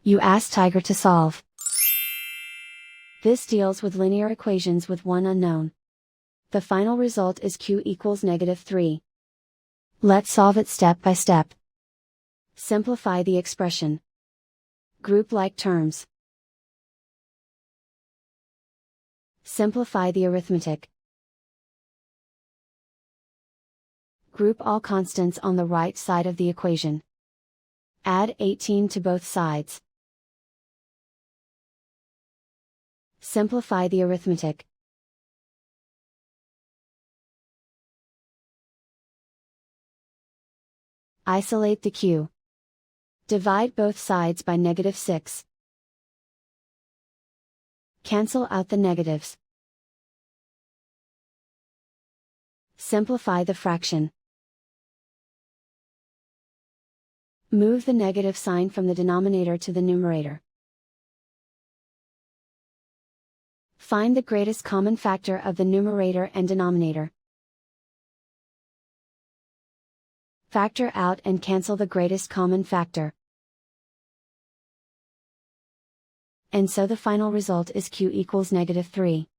You ask Tiger to solve. This deals with linear equations with one unknown. The final result is q equals -3. Let's solve it step by step. Simplify the expression. Group like terms. Simplify the arithmetic. Group all constants on the right side of the equation. Add 18 to both sides. Simplify the arithmetic. Isolate the q. Divide both sides by -6. Cancel out the negatives. Simplify the fraction. Move the negative sign from the denominator to the numerator. Find the greatest common factor of the numerator and denominator. Factor out and cancel the greatest common factor. And so the final result is q equals -3.